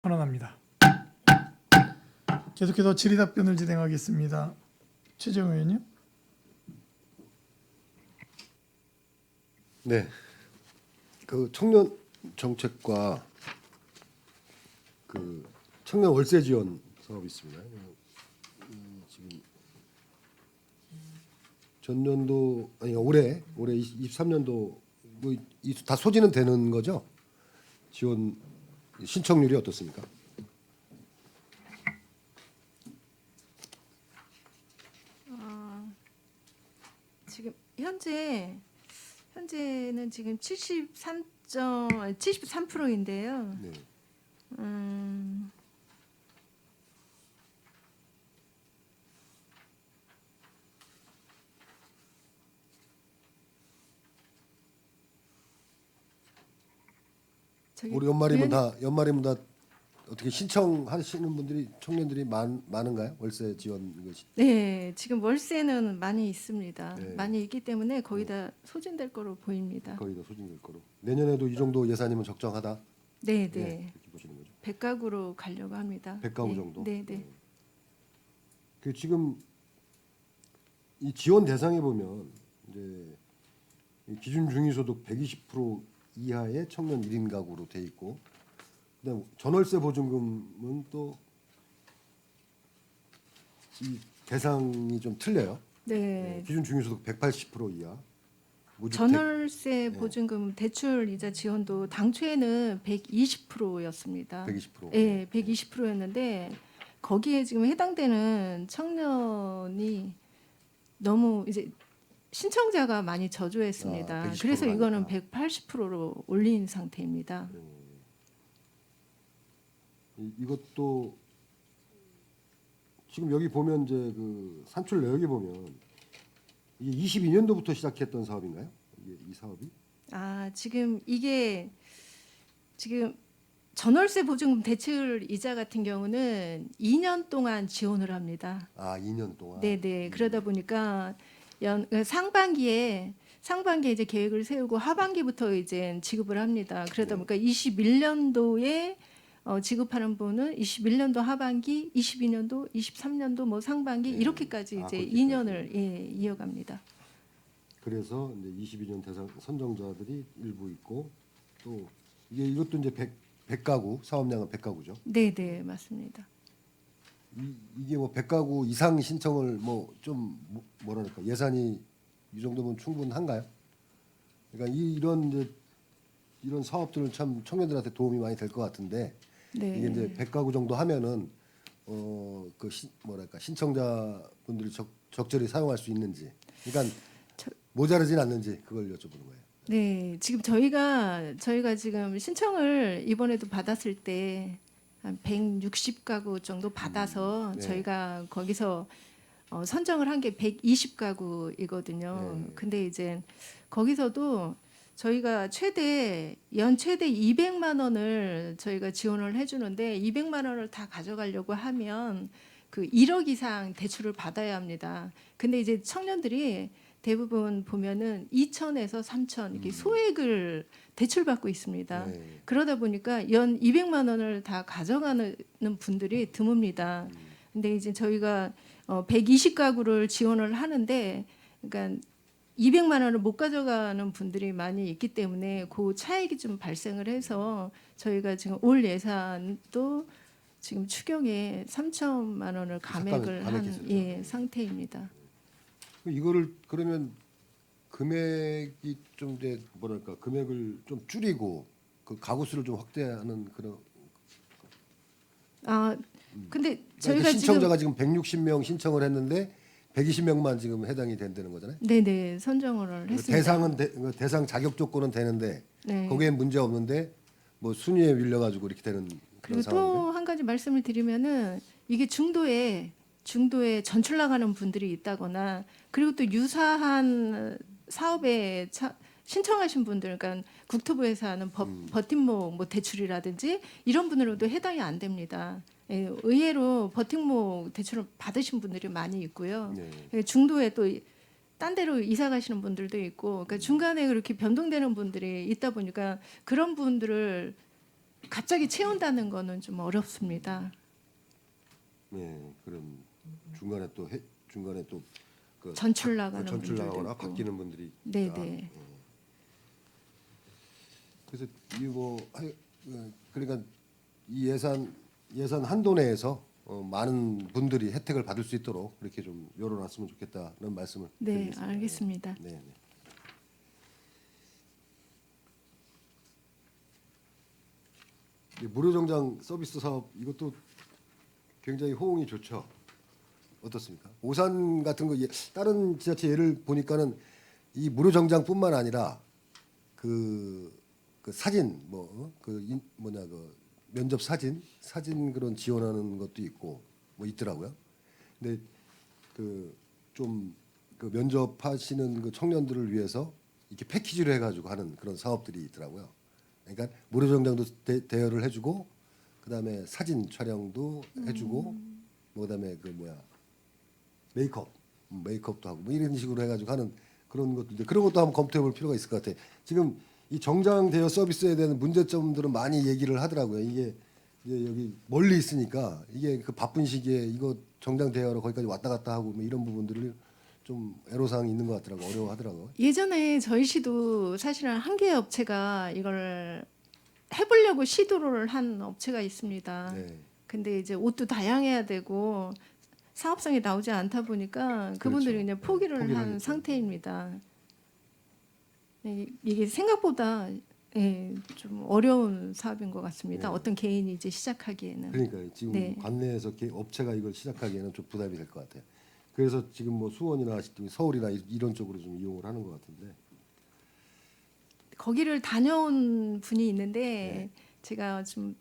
선언합니다. 계속해서 질의답변을 진행하겠습니다. 최재형 의원님. 네, 그 청년 정책과 그 청년 월세 지원 사업이 있습니다. 지금 전년도 아니 올해 23년도 뭐 다 소진은 되는 거죠? 지원 신청률이 어떻습니까? 지금 현재는 지금 73%인데요. 네. 저기 우리 연말이면 다 어떻게 신청하시는 분들이 청년들이 많은가요? 월세 지원 이것이. 네, 지금 월세는 많이 있습니다. 네. 많이 있기 때문에 거의 다 소진될 거로 보입니다. 거의 다 소진될 거로. 내년에도 이 정도 예산이면 적정하다. 네, 네, 네. 이렇게 보시는 거죠. 100가구로 가려고 합니다. 100가구 네, 정도. 네, 네. 그 지금 이 지원 대상에 보면 이제 이 기준 중위소득 120% 이하의 청년 1인 가구로 돼 있고, 그다음 전월세 보증금은 또 이 대상이 좀 틀려요. 네. 기준 중위소득 180% 이하. 무주택. 전월세 보증금 대출 이자 지원도 당초에는 120%였습니다. 120%. 네, 120%였는데 거기에 지금 해당되는 청년이 너무 이제 신청자가 많이 저조했습니다. 120% 그래서 이거는 가니까. 180%로 올린 상태입니다. 이것도 지금 여기 보면 이제 그 산출 내역에 보면 이게 22년도부터 시작했던 사업인가요? 이 사업이? 이게 지금 전월세 보증금 대출 이자 같은 경우는 2년 동안 지원을 합니다. 2년 동안. 네네. 그러다 보니까 상반기에 이제 계획을 세우고 하반기부터 이제 지급을 합니다. 그러다 보니까 21년도에 지급하는 분은 21년도 하반기, 22년도, 23년도 뭐 상반기 네. 이렇게까지 이제 그렇게까지. 2년을 이어갑니다. 그래서 이제 22년 대상 선정자들이 일부 있고, 또 이것도 이제 100가구 사업량은 100가구죠. 네네 맞습니다. 이게 뭐 100가구 이상 신청을 뭐 좀 뭐랄까 예산이 이 정도면 충분한가요? 그러니까 이런 사업들은 참 청년들한테 도움이 많이 될 것 같은데, 네. 이게 이제 100가구 정도 하면은 뭐랄까 신청자분들이 적절히 사용할 수 있는지, 그러니까 모자르진 않는지 그걸 여쭤보는 거예요. 네, 지금 저희가 지금 신청을 이번에도 받았을 때 한 160가구 정도 받아서 네. 저희가 거기서 선정을 한 게 120가구이거든요. 네. 근데 이제 거기서도 저희가 연 최대 200만 원을 저희가 지원을 해주는데 200만 원을 다 가져가려고 하면 그 1억 이상 대출을 받아야 합니다. 근데 이제 청년들이 대부분 보면은 2천에서 3천 이렇게 소액을 대출받고 있습니다. 네. 그러다 보니까 연 200만 원을 다 가져가는 분들이 드뭅니다. 근데 이제 저희가 120가구를 지원을 하는데, 그러니까 200만 원을 못 가져가는 분들이 많이 있기 때문에 그 차익이 좀 발생을 해서 저희가 지금 올 예산도 지금 추경에 3천만 원을 감액을 한 감액했었죠. 상태입니다. 이거를 그러면 금액이 좀 이제 뭐랄까 금액을 좀 줄이고 그 가구 수를 좀 확대하는 그런. 근데 그러니까 저희가 신청자가 지금 160명 신청을 했는데 120명만 지금 해당이 된다는 거잖아요. 네네 선정을 했습니다. 대상은 대상 자격 조건은 되는데 네. 거기엔 문제 없는데 뭐 순위에 밀려가지고 이렇게 되는 그리고 그런 상황인데. 또 한 가지 말씀을 드리면은 이게 중도에 전출 나가는 분들이 있다거나, 그리고 또 유사한 사업에 신청하신 분들, 그러니까 국토부에서 하는 버팀목 뭐 대출이라든지 이런 분으로도 해당이 안 됩니다. 예, 의외로 버팀목 대출을 받으신 분들이 많이 있고요. 네. 예, 중도에 또 딴 데로 이사 가시는 분들도 있고, 그러니까 중간에 그렇게 변동되는 분들이 있다 보니까 그런 분들을 갑자기 채운다는 거는 좀 어렵습니다. 네, 그런 중간에 또그 전출 나가는 전출 분들도 나가거나 있고. 바뀌는 분들이 있다. 네네. 그래서 그러니까 이 예산 한도 내에서 많은 분들이 혜택을 받을 수 있도록 이렇게 좀 열어놨으면 좋겠다는 말씀을 네, 드리겠습니다. 알겠습니다. 네, 네. 이 무료 정장 서비스 사업 이것도 굉장히 호응이 좋죠. 어떻습니까? 오산 같은 거 다른 지자체 예를 보니까는 이 무료 정장뿐만 아니라 그 사진 그 면접 사진 그런 지원하는 것도 있고 뭐 있더라고요. 근데 그 좀 그 면접하시는 그 청년들을 위해서 이렇게 패키지로 해가지고 하는 그런 사업들이 있더라고요. 그러니까 무료 정장도 대여를 해주고 그다음에 사진 촬영도 해주고 뭐 그다음에 메이크업도 하고 뭐 이런 식으로 해가지고 하는 그런 것도 있는데 그런 것도 한번 검토해볼 필요가 있을 것 같아요. 지금 이 정장 대여 서비스에 대한 문제점들은 많이 얘기를 하더라고요. 이게 이제 여기 멀리 있으니까 이게 그 바쁜 시기에 이거 정장 대여로 거기까지 왔다 갔다 하고 뭐 이런 부분들을 좀 애로사항이 있는 것 같더라고 어려워하더라고요. 예전에 저희 시도 사실은 한 개 업체가 이걸 해보려고 시도를 한 업체가 있습니다. 네. 근데 이제 옷도 다양해야 되고 사업성이 나오지 않다 보니까 그분들이 그렇죠. 그냥 포기를 포기를 한 하겠죠. 상태입니다. 이게 생각보다 좀 어려운 사업인 것 같습니다. 네. 어떤 개인이 이제 시작하기에는. 그러니까 지금 네. 관내에서 업체가 이걸 시작하기에는 좀 부담이 될 것 같아요. 그래서 지금 뭐 수원이나 서울이나 이런 쪽으로 좀 이용을 하는 것 같은데. 거기를 다녀온 분이 있는데 네. 제가 좀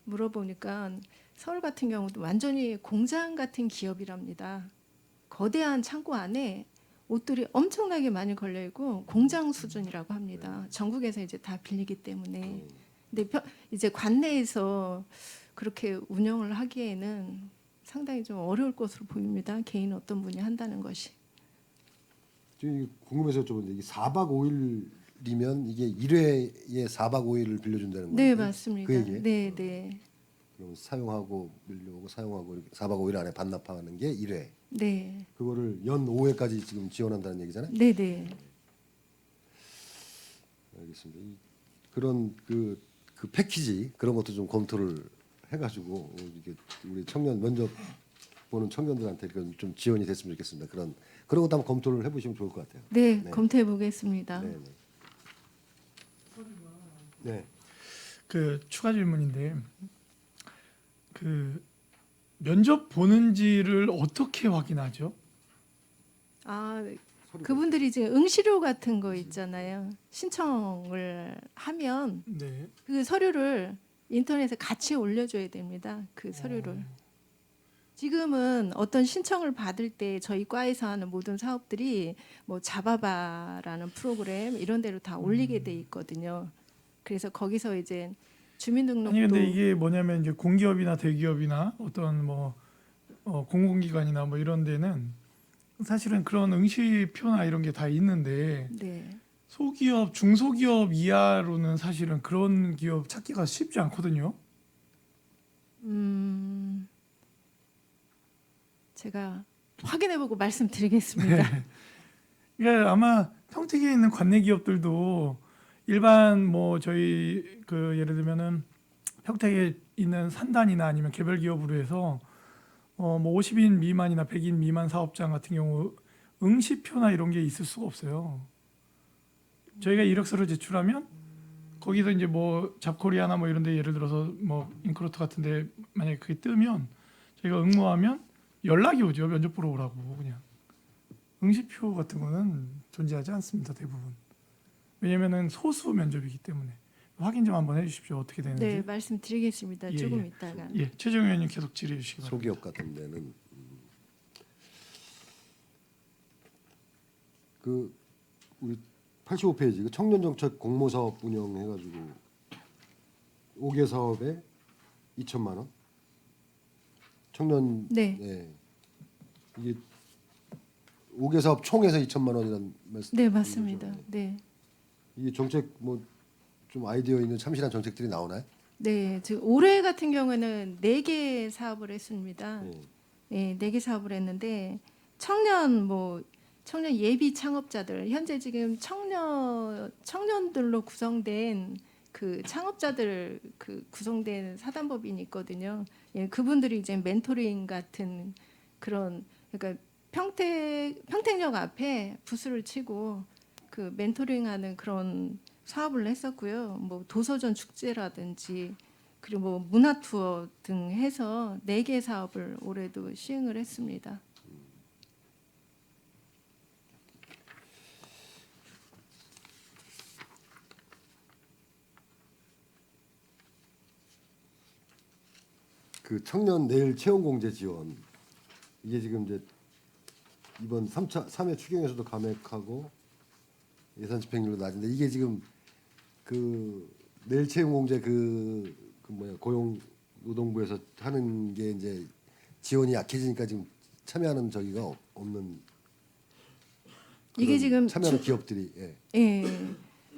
물어보니까 서울 같은 경우도 완전히 공장 같은 기업이랍니다. 거대한 창고 안에 옷들이 엄청나게 많이 걸려 있고 공장 수준이라고 합니다. 전국에서 이제 다 빌리기 때문에. 근데 이제 관내에서 그렇게 운영을 하기에는 상당히 좀 어려울 것으로 보입니다. 개인 어떤 분이 한다는 것이. 지금 궁금해서 여쭤보는데 이게 4박 5일이면 이게 1회에 4박 5일을 빌려준다는 거예요? 네, 맞습니다. 그 얘기예요? 네, 네. 그럼 사용하고 빌려오고 사용하고 이렇게 4박 5일 안에 반납하는 게 1회. 네. 그거를 연 5회까지 지금 지원한다는 얘기잖아요. 네, 네. 알겠습니다. 그런 그 패키지 그런 것도 좀 검토를 해가지고 이게 우리 청년 면접 보는 청년들한테 이건 좀 지원이 됐으면 좋겠습니다. 그런 것도 한번 검토를 해보시면 좋을 것 같아요. 네, 네. 검토해 보겠습니다. 네, 네. 네. 그 추가 질문인데 그 면접 보는지를 어떻게 확인하죠? 아, 그분들이 이제 응시료 같은 거 있잖아요. 신청을 하면 네. 그 서류를 인터넷에 같이 올려줘야 됩니다. 그 서류를. 지금은 어떤 신청을 받을 때 저희 과에서 하는 모든 사업들이 뭐 잡아봐라는 프로그램 이런 데로 다 올리게 돼 있거든요. 그래서 거기서 이제 주민등록도 아니 근데 이게 뭐냐면 이제 공기업이나 대기업이나 어떤 뭐 공공기관이나 뭐 이런 데는 사실은 그런 응시표나 이런 게 다 있는데 네. 소기업, 중소기업 이하로는 사실은 그런 기업 찾기가 쉽지 않거든요. 제가 확인해보고 말씀드리겠습니다. 그러니까 아마 평택에 있는 관내 기업들도 일반 뭐 저희 그 예를 들면은 평택에 있는 산단이나 아니면 개별 기업으로 해서 뭐 50인 미만이나 100인 미만 사업장 같은 경우 응시표나 이런 게 있을 수가 없어요. 저희가 이력서를 제출하면 거기서 이제 뭐 잡코리아나 뭐 이런 데 예를 들어서 뭐 인크루트 같은 데 만약에 그게 뜨면 저희가 응모하면 연락이 오죠. 면접 보러 오라고. 그냥 응시표 같은 거는 존재하지 않습니다. 대부분. 왜냐면은 소수 면접이기 때문에. 확인 좀 한번 해주십시오. 어떻게 되는지. 네, 말씀드리겠습니다. 예, 조금 예. 있다가. 예, 최정 의원님 계속 질의해 주시기 바랍니다. 소기업 같은 데는 그 우리 85페이지 그 청년정책 공모사업 운영해가지고 5개 사업에 2천만 원. 청년 네. 이게 5개 사업 총에서 2천만 원이라는 말씀. 네, 맞습니다. 네. 이게 정책 뭐 좀 아이디어 있는 참신한 정책들이 나오나요? 네, 지금 올해 같은 경우는 4개 사업을 했습니다. 예. 네, 4개 사업을 했는데 청년 예비 창업자들 현재 지금 청년들로 구성된 그 창업자들 그 구성된 사단법인이 있거든요. 예, 그분들이 이제 멘토링 같은 그런 그러니까 평택역 앞에 부스를 치고 그 멘토링하는 그런 사업을 했었고요. 뭐 도서전 축제라든지 그리고 뭐 문화 투어 등 해서 4개 사업을 올해도 시행을 했습니다. 그 청년 내일 채용 공제 지원 이게 지금 이제 이번 3회 추경에서도 감액하고 예산 집행률도 낮은데 이게 지금 그 내일 채용 공제 고용 노동부에서 하는 게 이제 지원이 약해지니까 지금 참여하는 저기가 없는 이게 지금 참여하는 기업들이 예.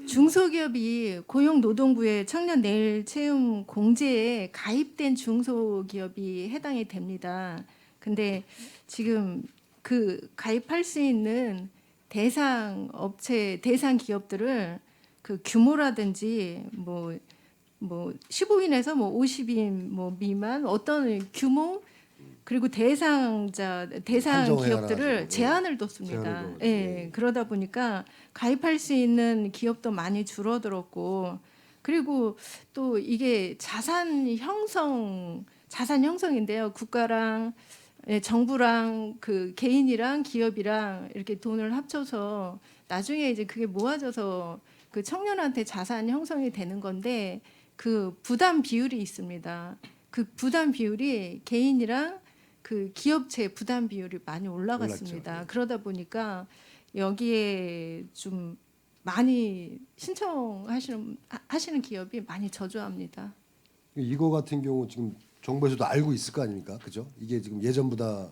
중소기업이 고용노동부의 청년 내일 채용 공제에 가입된 중소기업이 해당이 됩니다. 근데 지금 그 가입할 수 있는 대상 업체, 대상 기업들을 그 규모라든지 뭐 15인에서 뭐 50인 뭐 미만 어떤 규모 그리고 대상 한정해 기업들을 놔가지고, 제한을 뒀습니다. 제한을 둬가지고, 예, 그러다 보니까 가입할 수 있는 기업도 많이 줄어들었고, 그리고 또 이게 자산 형성인데요. 국가랑 정부랑 그 개인이랑 기업이랑 이렇게 돈을 합쳐서 나중에 이제 그게 모아져서 그 청년한테 자산 형성이 되는 건데 그 부담 비율이 있습니다. 그 부담 비율이 개인이랑 그 기업체 부담 비율이 많이 올라갔습니다. 올랐죠. 네. 그러다 보니까 여기에 좀 많이 하시는 기업이 많이 저조합니다. 이거 같은 경우 지금 정부에서도 알고 있을 거 아닙니까? 그죠? 이게 지금 예전보다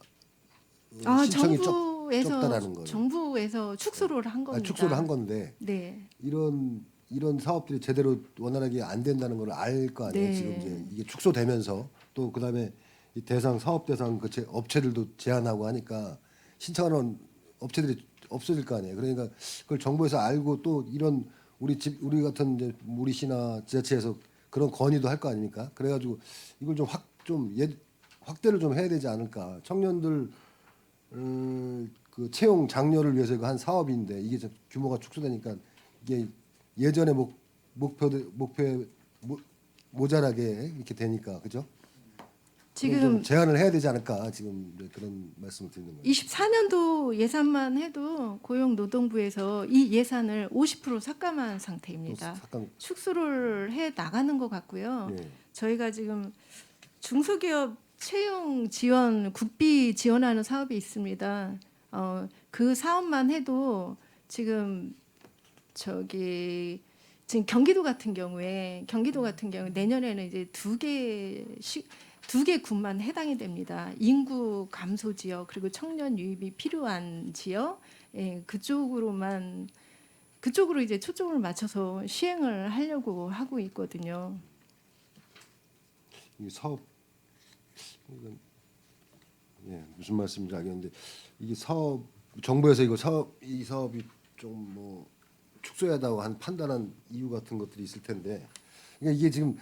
신청이 적다라는 거예요. 정부에서 축소를 한 겁니다. 축소를 한 건데 네. 이런 사업들이 제대로 원활하게 안 된다는 걸 알 거 아니에요. 네. 지금 이제 이게 축소되면서 또 그다음에 이 사업 대상 업체들도 제한하고 하니까 신청하는 업체들이 없어질 거 아니에요. 그러니까 그걸 정부에서 알고 또 이런 우리 같은 이제 우리 시나 지자체에서 그런 건의도 할 거 아닙니까? 그래가지고 이걸 좀 확대를 좀 해야 되지 않을까. 청년들 그 채용 장려를 위해서 이거 한 사업인데 이게 좀 규모가 축소되니까 이게 예전에 목표에 모자라게 이렇게 되니까 그죠? 지금 좀 제한을 해야 되지 않을까 지금 이제 그런 말씀을 드리는 거예요. 24년도 예산만 해도 고용노동부에서 이 예산을 50% 삭감한 또 상태입니다. 잠깐 축소를 해 나가는 것 같고요. 예. 저희가 지금 중소기업 채용 지원 국비 지원하는 사업이 있습니다. 그 사업만 해도 지금 지금 경기도 같은 경우에 내년에는 이제 두 개 군만 해당이 됩니다. 인구 감소 지역 그리고 청년 유입이 필요한 지역 그쪽으로 이제 초점을 맞춰서 시행을 하려고 하고 있거든요. 이 사업 이건 무슨 말씀인지 알겠는데 이게 정부에서 이 사업이 좀 뭐 축소해야다고 판단한 이유 같은 것들이 있을 텐데 그러니까 이게 지금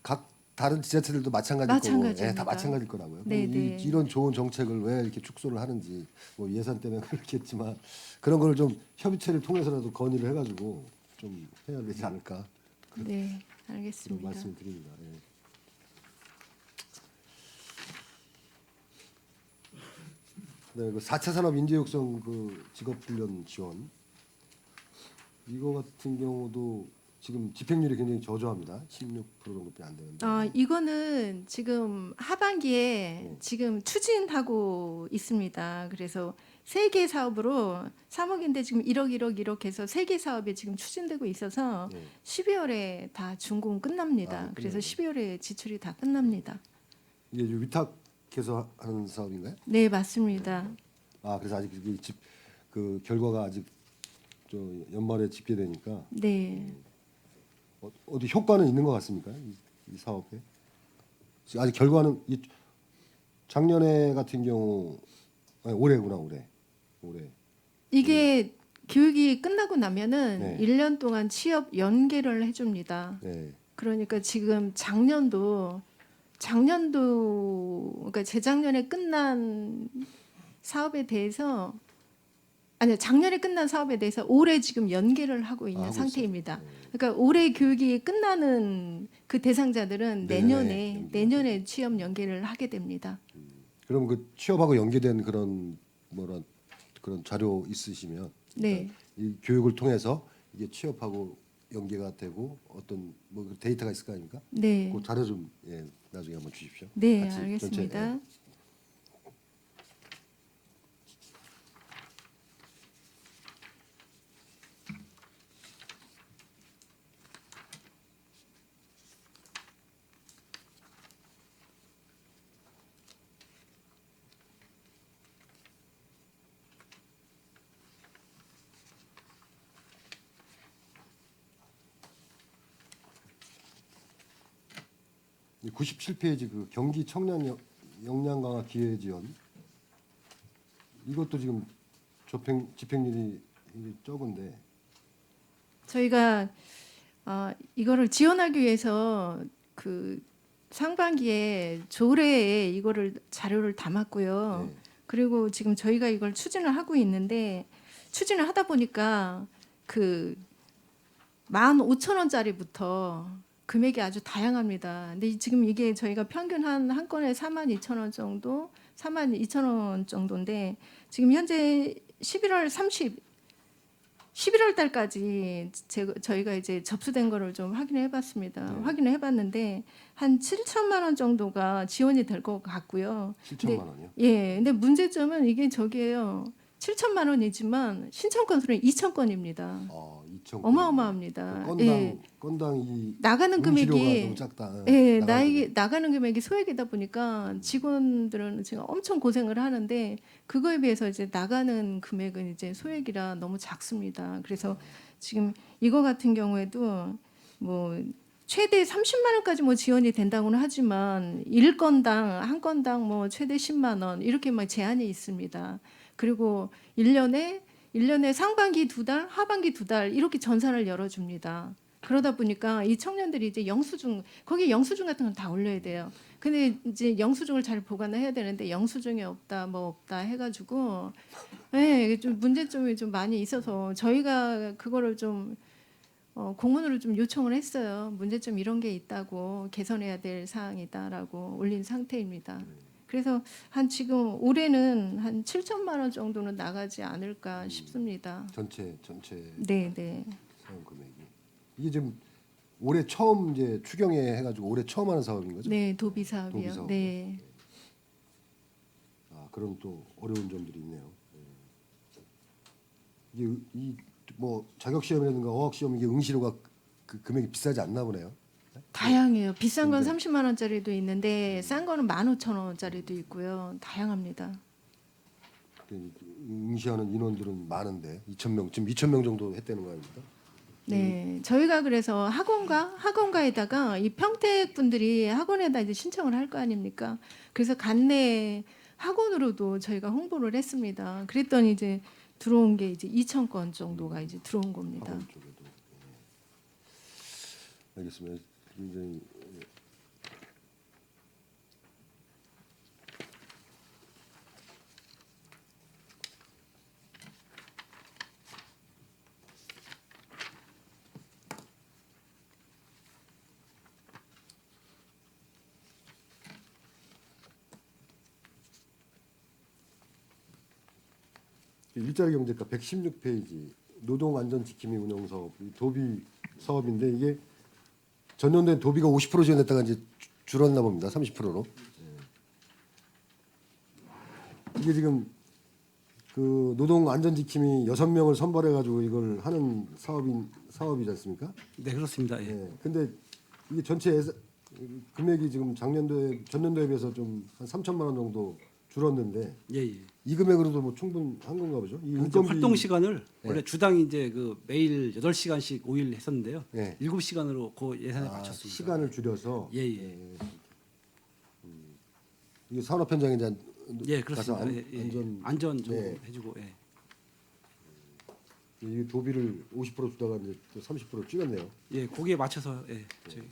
각 다른 지자체들도 마찬가지일 거고 마찬가지입니다. 다 마찬가지일 거라고요. 네, 그럼 네. 이런 좋은 정책을 왜 이렇게 축소를 하는지 뭐 예산 때문에 그렇겠지만 그런 거를 좀 협의체를 통해서라도 건의를 해가지고 좀 해야 되지 않을까 네, 그런 알겠습니다. 말씀을 드립니다. 예. 네, 그 4차 산업 인재 육성 그 직업 훈련 지원 이거 같은 경우도 지금 집행률이 굉장히 저조합니다. 16% 정도밖에 안 되는데. 이거는 지금 하반기에 지금 추진하고 있습니다. 그래서 3개 사업으로 3억인데 지금 1억 해서 3개 사업이 지금 추진되고 있어서 네. 12월에 다 준공 끝납니다. 그래서 끝나요. 12월에 지출이 다 끝납니다. 이게 위탁해서 하는 사업인가요? 네, 맞습니다. 그래서 아직 그 결과가 아직 저 연말에 집계되니까 네. 어디 효과는 있는 것 같습니까? 이 사업에? 아직 결과는 작년에 같은 경우 아니, 올해구나 올해. 이게 교육이 끝나고 나면은 네. 1년 동안 취업 연계를 해줍니다. 네. 그러니까 지금 작년도 그러니까 재작년에 끝난 사업에 대해서 아니요 작년에 끝난 사업에 대해서 올해 지금 연계를 하고 있는 하고 상태입니다. 있어요. 그러니까 올해 교육이 끝나는 그 대상자들은 내년에 내년에 취업 연계를 하게 됩니다. 그럼 그 취업하고 연계된 그런 그런 자료 있으시면 네. 이 교육을 통해서 이게 취업하고 연계가 되고 어떤 그 데이터가 있을 거 아닙니까? 네. 그 자료 좀 나중에 한번 주십시오. 네, 같이 알겠습니다. 전체, 이 97페이지 그 경기 청년 역량 강화 기회 지원 이것도 지금 집행률이 적은데 저희가 이거를 지원하기 위해서 그 상반기에 조례에 이거를 자료를 담았고요. 네. 그리고 지금 저희가 이걸 추진을 하고 있는데 추진을 하다 보니까 그 15,000원짜리부터 금액이 아주 다양합니다. 근데 지금 이게 저희가 평균 한 건에 42,000원 정도, 42,000원 정도인데 지금 현재 11월 달까지 저희가 이제 접수된 거를 좀 확인해 봤습니다. 네. 확인을 해 봤는데 한 7천만 원 정도가 지원이 될 것 같고요. 7천만 원이요? 예. 근데 문제점은 이게 저기예요. 7천만 원이지만 신청 건수는 2천 건입니다. 2천 어마어마합니다. 예. 건당 이 나가는 응시료가 금액이 너무 작다. 예, 나가는 나가는 금액이 소액이다 보니까 직원들은 지금 엄청 고생을 하는데 그거에 비해서 이제 나가는 금액은 이제 소액이라 너무 작습니다. 그래서 지금 이거 같은 경우에도 뭐 최대 30만 원까지 뭐 지원이 된다고는 하지만 1건당 한 건당 뭐 최대 10만 원 이렇게 막 제한이 있습니다. 그리고 1년에 상반기 2달, 하반기 2달 이렇게 전산을 열어줍니다. 그러다 보니까 이 청년들이 이제 영수증 거기 영수증 같은 건 다 올려야 돼요. 근데 이제 영수증을 잘 보관을 해야 되는데 영수증이 없다 뭐 없다 해가지고 네, 좀 문제점이 좀 많이 있어서 저희가 그거를 좀 공문으로 좀 요청을 했어요. 문제점 이런 게 있다고 개선해야 될 사항이다라고 올린 상태입니다. 그래서 한 지금 올해는 한 7천만 원 정도는 나가지 않을까 싶습니다. 전체 네, 네. 사용 금액이 이게 지금 올해 처음 이제 추경에 해가지고 올해 처음 하는 사업인 거죠? 네, 도비 사업이요. 도비 사업. 네. 그런 또 어려운 점들이 있네요. 이게 뭐 자격 시험이라든가 어학 시험 이게 응시료가 그 금액이 비싸지 않나 보네요. 다양해요. 비싼 건 굉장히. 30만 원짜리도 있는데 싼 거는 15,000원짜리도 있고요. 다양합니다. 응시하는 인원들은 많은데 2,000명 지금 2,000명 정도 했다는 거 아닙니까? 네, 저희가 그래서 학원가에다가 이 평택 분들이 학원에다 이제 신청을 할 거 아닙니까? 그래서 관내 학원으로도 저희가 홍보를 했습니다. 그랬더니 이제 들어온 게 이제 2,000건 정도가 이제 들어온 겁니다. 학원 쪽에도. 알겠습니다. 굉장히 일자리 경제과 116페이지 노동 안전 지킴이 운영 사업 이 도비 사업인데 이게 전년도에 도비가 50% 지원했다가 이제 줄었나 봅니다. 30%로. 이게 지금 그 노동 안전 지킴이 6명을 선발해 가지고 이걸 하는 사업이지 않습니까? 네, 그렇습니다. 예. 예. 근데 이게 전체 금액이 지금 전년도에 비해서 좀 한 3천만 원 정도 줄었는데 예, 예. 이 금액으로도 뭐 충분한 건가 보죠? 이 이제 인건비 활동 시간을 예. 원래 주당 이제 그 매일 8시간씩 5일 했었는데요. 예. 7시간으로 그 예산에 맞췄습니다. 시간을 줄여서 예, 예. 이게 산업 현장에 이제 예, 가서 그렇습니다. 예, 예. 안전 좀 네. 해주고. 예. 이 도비를 50% 주다가 이제 또 30% 줄였네요. 예, 거기에 맞춰서 예, 저희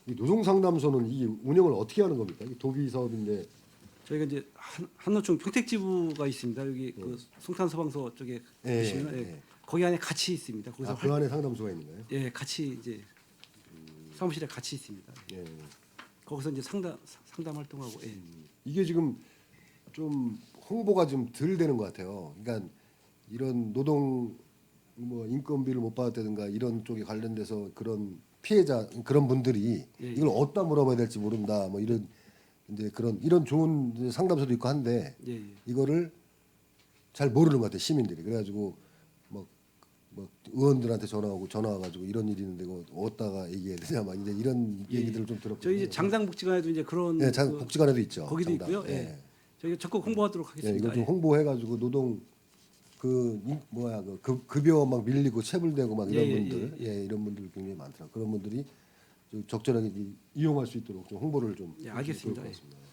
이 노동상담소는 이 운영을 어떻게 하는 겁니까? 이 도비 사업인데 저희가 이제 한노총 평택지부가 있습니다. 여기 그 송탄소방서 쪽에 예, 보시면 예, 예, 예. 거기 안에 같이 있습니다. 거기서 그 안에 상담소가 있는 거예요? 예, 같이 이제 사무실에 같이 있습니다. 예. 거기서 이제 상담 활동하고 예. 이게 지금 좀 홍보가 좀 덜 되는 것 같아요. 그러니까 이런 노동 뭐 인건비를 못 받았다든가 이런 쪽에 관련돼서 그런 피해자 그런 분들이 예, 이걸 어디다 물어봐야 될지 모른다. 뭐 이런 이제 그런 이런 좋은 이제 상담소도 있고 한데 예, 예. 이거를 잘 모르는 것 같아요 시민들이. 그래가지고 뭐 의원들한테 전화 와가지고 이런 일이 있는데 이거 어디다가 얘기해야 되냐 막 이제 이런 예, 얘기들을 좀 들었거든요. 저희 이제 장당복지관에도 이제 그런 네, 그 복지관에도 있죠. 거기도 장당. 있고요. 예. 저희가 적극 홍보하도록 예, 하겠습니다. 이거 좀 예. 홍보해가지고 노동 그 급여 막 밀리고 체불되고 막 이런 예, 예, 분들, 예, 예, 이런 분들 굉장히 많더라고요. 그런 분들이 좀 적절하게 이용할 수 있도록 좀 홍보를 좀 예, 해주시면 알겠습니다. 좋을 것 같습니다.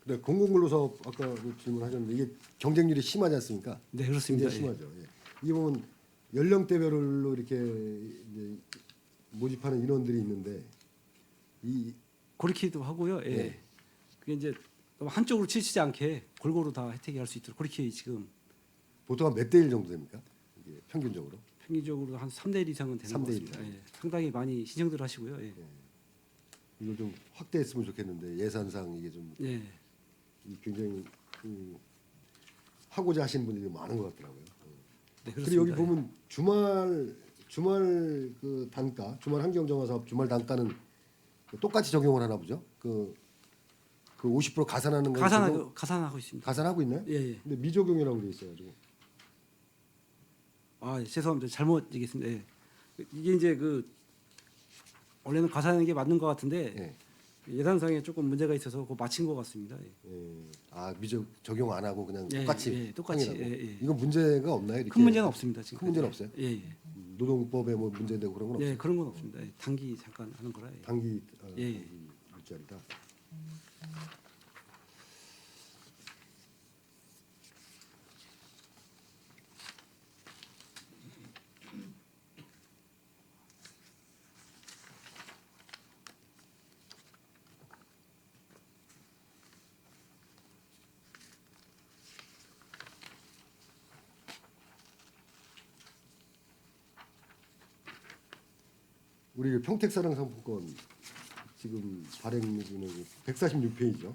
근데 공공근로 사업 아까 그 질문하셨는데 이게 경쟁률이 심하지 않습니까? 네, 그렇습니다. 굉장히 심하죠. 예. 이게 보면 연령대별로 이렇게 이제 모집하는 인원들이 있는데 이 고리키도 하고요. 예. 예. 그게 이제 너무 한쪽으로 치우치지 않게 골고루 다 혜택이 할 수 있도록 고리키 지금 보통 한 몇 대 1 정도 됩니까? 이게 평균적으로. 평균적으로 한 3대 1 이상은 되는 3대 것 1 같습니다. 예. 상당히 많이 신청들 하시고요. 예. 이걸 좀 확대했으면 좋겠는데 예산상 이게 좀 예. 굉장히 하고자 하시는 분들이 많은 것 같더라고요. 네, 그리고 그렇습니다. 여기 보면 주말 그 단가, 주말 환경정화 사업 주말 단가는 똑같이 적용을 하나 보죠. 그 50% 가산하는 거 가산하고 있습니다. 가산하고 있나요? 예, 예. 근데 미적용이라고 돼 있어가지고. 아, 예, 죄송합니다. 잘못 얘기했습니다. 예. 이게 이제 그 원래는 가산하는 게 맞는 것 같은데 예. 예산상에 조금 문제가 있어서 그거 맞힌 것 같습니다. 예. 미적 적용 안 하고 그냥 예, 똑같이 예, 똑같이, 확인하고. 예, 예. 이건 문제가 없나요? 이렇게? 큰 문제는 없습니다. 지금. 큰 문제는 없어요? 예, 예. 노동법에 뭐 문제되고 그런 건 없어요. 예, 그런 건 없습니다. 예, 단기 잠깐 하는 거라. 예. 단기 예, 예. 단기 일자리다. 우리 평택사랑 상품권 지금 발행률은 146페이지죠.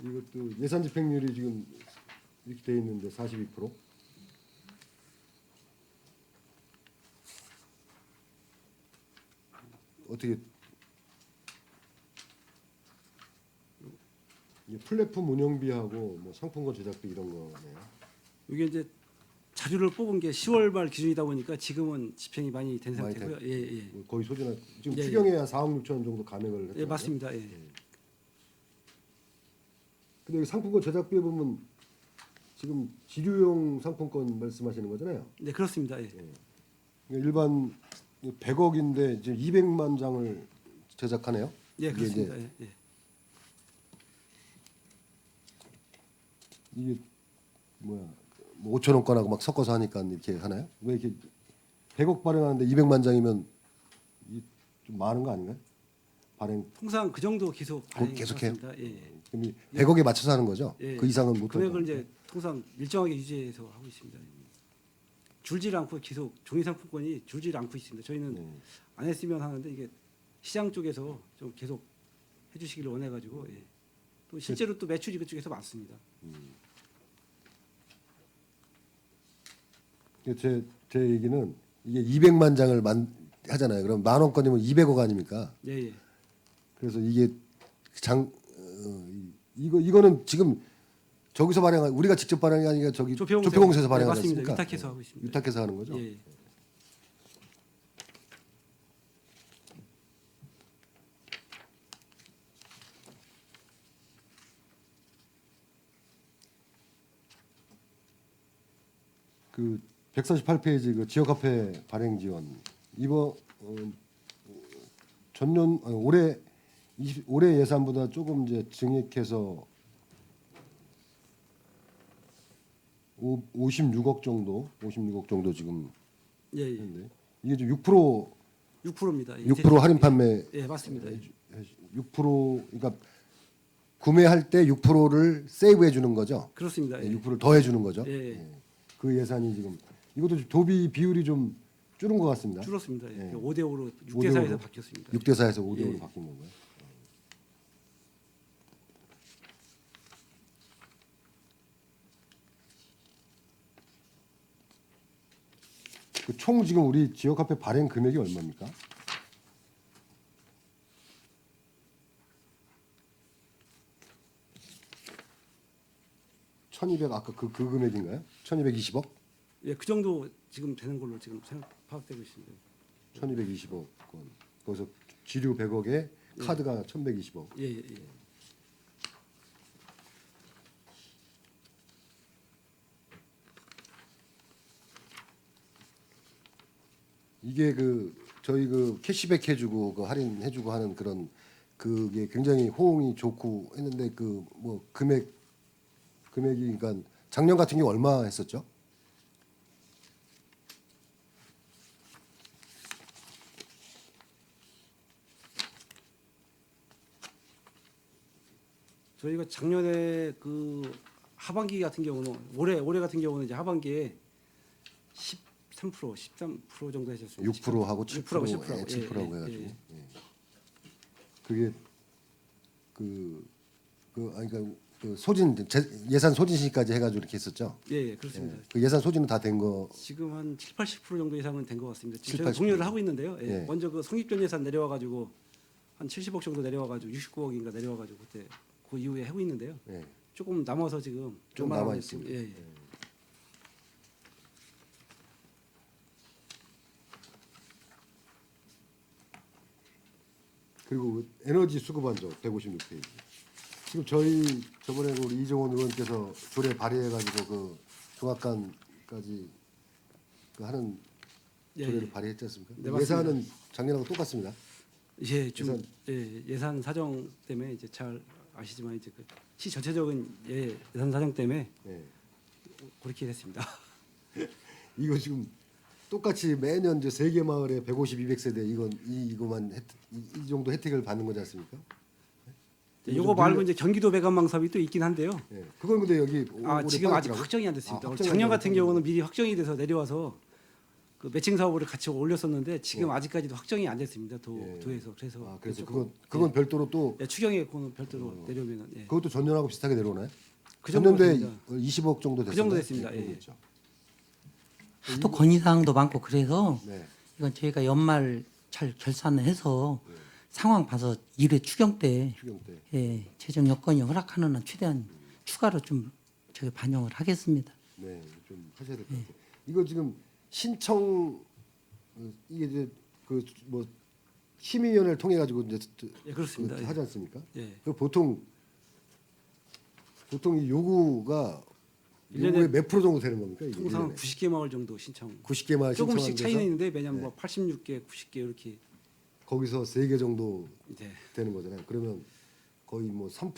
이것도 예산 집행률이 지금 이렇게 돼 있는데 42%. 어떻게 이게 플랫폼 운영비하고 뭐 상품권 제작비 이런 거네요. 이게 이제 자료를 뽑은 게 10월 말 기준이다 보니까 지금은 집행이 많이 된 많이 상태고요. 예, 예. 뭐 거의 소진한 지금 예, 추경해야 4억 6천 정도 감액을 했죠. 예, 맞습니다. 예. 근데 여기 상품권 제작비에 보면 지금 지류용 상품권 말씀하시는 거잖아요. 네, 그렇습니다. 예. 일반 100억인데 지금 200만 장을 제작하네요. 예, 이게 그렇습니다. 이제 예, 예. 이게 뭐야? 뭐 5천 원권하고 막 섞어서 하니까 이렇게 하나요? 왜 이렇게 100억 발행하는데 200만 장이면 이게 좀 많은 거 아닌가요? 발행 통상 그 정도 계속 계속해요? 발행했습니다. 예, 예. 그럼 이 100억에 맞춰서 하는 거죠? 예. 그 이상은 못 금액을 하고. 이제 통상 일정하게 유지해서 하고 있습니다. 줄질 않고 계속 종이 상품권이 줄질 않고 있습니다. 저희는 안 했으면 하는데 이게 시장 쪽에서 좀 계속 해주시기를 원해가지고 예. 또 실제로 또 매출이 그쪽에서 많습니다. 제 얘기는 이게 200만 장을 하잖아요. 그럼 10,000원 건이면 200억 아닙니까? 예, 예. 그래서 이게 이거는 지금 저기서 발행한 우리가 직접 발행이 아니라 저기 조폐공사에서 네, 발행하지 맞습니다. 않습니까? 위탁해서 하고 있습니다. 위탁해서 하는 거죠. 예. 그 148페이지 그 지역 화폐 발행 지원 이거 전년 올해 예산보다 조금 이제 증액해서 56억 정도 지금 예, 예. 했는데 이게 좀 6% 6%입니다. 6% 할인 판매 예, 맞습니다. 6% 그러니까 구매할 때 6%를 세이브해 주는 거죠. 그렇습니다. 예. 6%를 더해 주는 거죠. 예, 예. 예. 그 예산이 지금 이것도 좀 도비 비율이 좀 줄은 것 같습니다. 줄었습니다. 예. 예. 5대 5로 6대 5대 5 로 4에서 바뀌었습니다. 6대 4에서 5대 5로 예. 바뀐 건가요? 그 총 지금 우리 지역 화폐 발행 금액이 얼마입니까? (1200) 아까 그 금액인가요? 1220억? 예, 그 정도 지금 되는 걸로 지금 파악되고 있습니다. 1220억 원. 거기서 지류 100억에 카드가 1120억. 예, 예, 예. 이게 그 저희 그 캐시백 해주고 그 할인해주고 하는 그런 그게 굉장히 호응이 좋고 했는데 그 뭐 금액이 그러니까 작년 같은 경우 얼마 했었죠? 저희가 작년에 그 하반기 같은 경우는 올해 같은 경우는 이제 하반기에 13% 정도 하셨습니다. 6%하고 6%하고 7%, 10%하고 7%하고 예, 해가지고 예. 예. 그게 그러니까 그 소진 예산 소진시까지 해가지고 이렇게 했었죠. 예, 예, 그렇습니다. 예. 그 예산 소진은 다 된 거. 지금 한 7, 80% 정도 이상은 된 것 같습니다. 지금 7, 저희가 80%. 공유를 하고 있는데요. 예. 예. 먼저 그 성립전 예산 내려와 가지고 한 70억 정도 내려와 가지고 69억인가 내려와 가지고 그때 그 이후에 하고 있는데요. 예. 조금 남아서 지금 좀 웬만하면 남아 있습니다. 예, 예. 그리고 에너지 수급 안정 156페이지. 지금 저희 저번에 그 우리 이종원 의원께서 조례 발의해가지고 그 중학관까지 그 하는 예, 조례를 예. 발의했지 않습니까? 네, 맞습니다. 예산은 작년하고 똑같습니다. 예, 좀 예산 사정 때문에 이제 잘 아시지만 이제 그 시 전체적인 예산 사정 때문에 예. 그렇게 됐습니다. 이거 지금 똑같이 매년 이제 세계 마을에 150, 200세대 이거만 이 정도 혜택을 받는 거지 않습니까? 요거 말고 이제 경기도 배관망 사업이 또 있긴 한데요. 예. 그건 근데 여기 올해 지금 아직 빠졌더라고요. 확정이 안 됐습니다. 아, 확정이 작년 안 같은 됐구나. 경우는 미리 확정이 돼서 내려와서 그 매칭 사업을 같이 올렸었는데 지금 아직까지도 확정이 안 됐습니다. 예. 도에서 그래서 아, 그래서 조금, 그건 별도로 또 예, 추경에 그거는 별도로 내려오면은 예. 그것도 전년하고 비슷하게 내려오나요? 그 정도 전년도에 됐습니다. 20억 정도 됐어요. 그 정도 됐습니다. 예. 그렇죠. 하도 건의사항도 많고 그래서 네. 이건 저희가 연말 잘 결산을 해서 상황 봐서 1회 추경 때 추경 때. 예, 재정 여건이 허락하는 한 최대한 추가로 좀 저희 반영을 하겠습니다. 네, 좀 하셔야 될 것 같아요. 이거 지금 신청 이게 이제 그 뭐 심의위원회를 통해 가지고 이제 예, 그렇습니다. 그 예. 하지 않습니까? 예. 그 보통 이 요구가 일년에 요구의 몇 프로 정도 되는 겁니까? 이게 통상 1년에? 90개 마을 정도 신청. 90개 마을 조금씩 신청하는 차이는 데서 있는데 왜냐면 뭐 86개, 90개 이렇게 거기서 3개 정도 이제 되는 거잖아요. 그러면 거의 뭐 3%,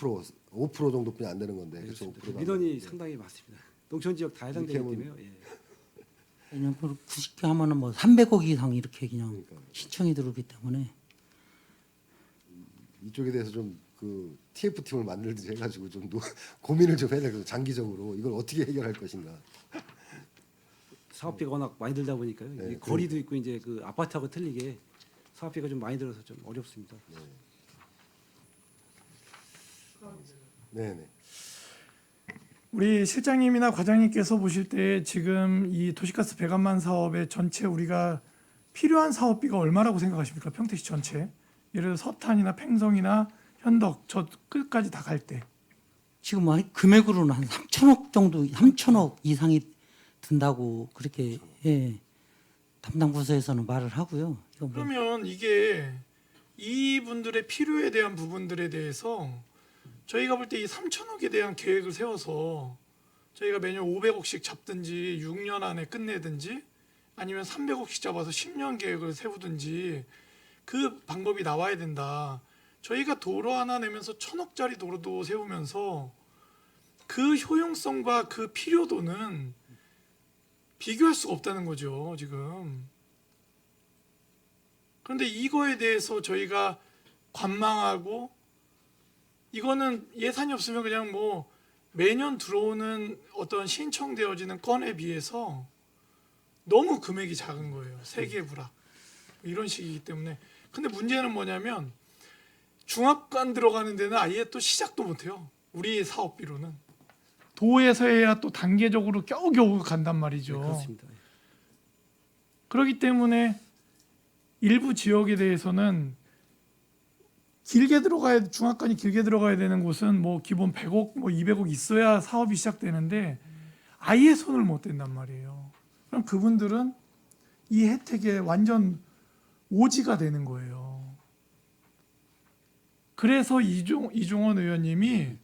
5% 정도뿐이 안 되는 건데. 그렇죠? 그렇습니다. 5% 도 안 민원이 되는데. 상당히 많습니다. 농촌 지역 다 해당되기 이렇게 하면- 때문에요. 예. 왜냐면 90개 하면은 뭐 300억 이상 이렇게 그냥 그러니까 신청이 들어오기 때문에 이쪽에 대해서 좀 그 TF 팀을 만들든지 해가지고 좀 고민을 좀 해야 되겠어요. 장기적으로 이걸 어떻게 해결할 것인가. 사업비가 워낙 많이 들다 보니까요. 네, 이게 거리도 있고 이제 그 아파트하고 틀리게 사업비가 좀 많이 들어서 좀 어렵습니다. 네네. 우리 실장님이나 과장님께서 보실 때 지금 이 도시가스 배관망 사업의 전체 우리가 필요한 사업비가 얼마라고 생각하십니까? 평택시 전체. 예를 들어 서탄이나 팽성이나 현덕 저 끝까지 다 갈 때. 지금 뭐 금액으로는 한 3천억 정도, 3천억 이상이 든다고 그렇게 담당 부서에서는 말을 하고요. 이거 뭐 그러면 이게 이분들의 필요에 대한 부분들에 대해서 저희가 볼 때 이 3천억에 대한 계획을 세워서 저희가 매년 500억씩 잡든지 6년 안에 끝내든지 아니면 300억씩 잡아서 10년 계획을 세우든지 그 방법이 나와야 된다. 저희가 도로 하나 내면서 1,000억짜리 도로도 세우면서 그 효용성과 그 필요도는 비교할 수가 없다는 거죠, 지금. 그런데 이거에 대해서 저희가 관망하고 이거는 예산이 없으면 그냥 뭐 매년 들어오는 어떤 신청되어지는 건에 비해서 너무 금액이 작은 거예요. 세계 불합 이런 식이기 때문에. 근데 문제는 뭐냐면 중압관 들어가는 데는 아예 또 시작도 못해요. 우리 사업비로는 도에서 해야 또 단계적으로 겨우겨우 간단 말이죠. 네, 그렇습니다. 그렇기 때문에 일부 지역에 대해서는 길게 들어가야 중압관이 길게 들어가야 되는 곳은 뭐 기본 100억 뭐 200억 있어야 사업이 시작되는데 아예 손을 못 댄단 말이에요. 그럼 그분들은 이 혜택에 완전 오지가 되는 거예요. 그래서 이종원 의원님이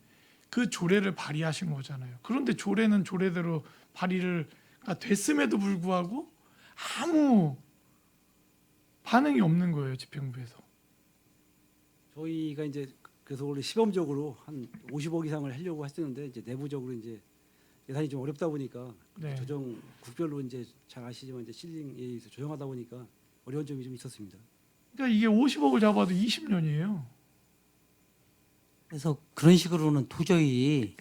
그 조례를 발의하신 거잖아요. 그런데 조례는 조례대로 발의가 됐음에도 불구하고 아무 반응이 없는 거예요, 집행부에서. 저희가 이제 그래서 원래 시범적으로 한 50억 이상을 하려고 했었는데 이제 내부적으로 이제 예산이 좀 어렵다 보니까 네. 조정 국별로 이제 잘 아시지만 이제 실링에 의해서 조정하다 보니까 어려운 점이 좀 있었습니다. 그러니까 이게 50억을 잡아도 20년이에요. 그래서 그런 식으로는 도저히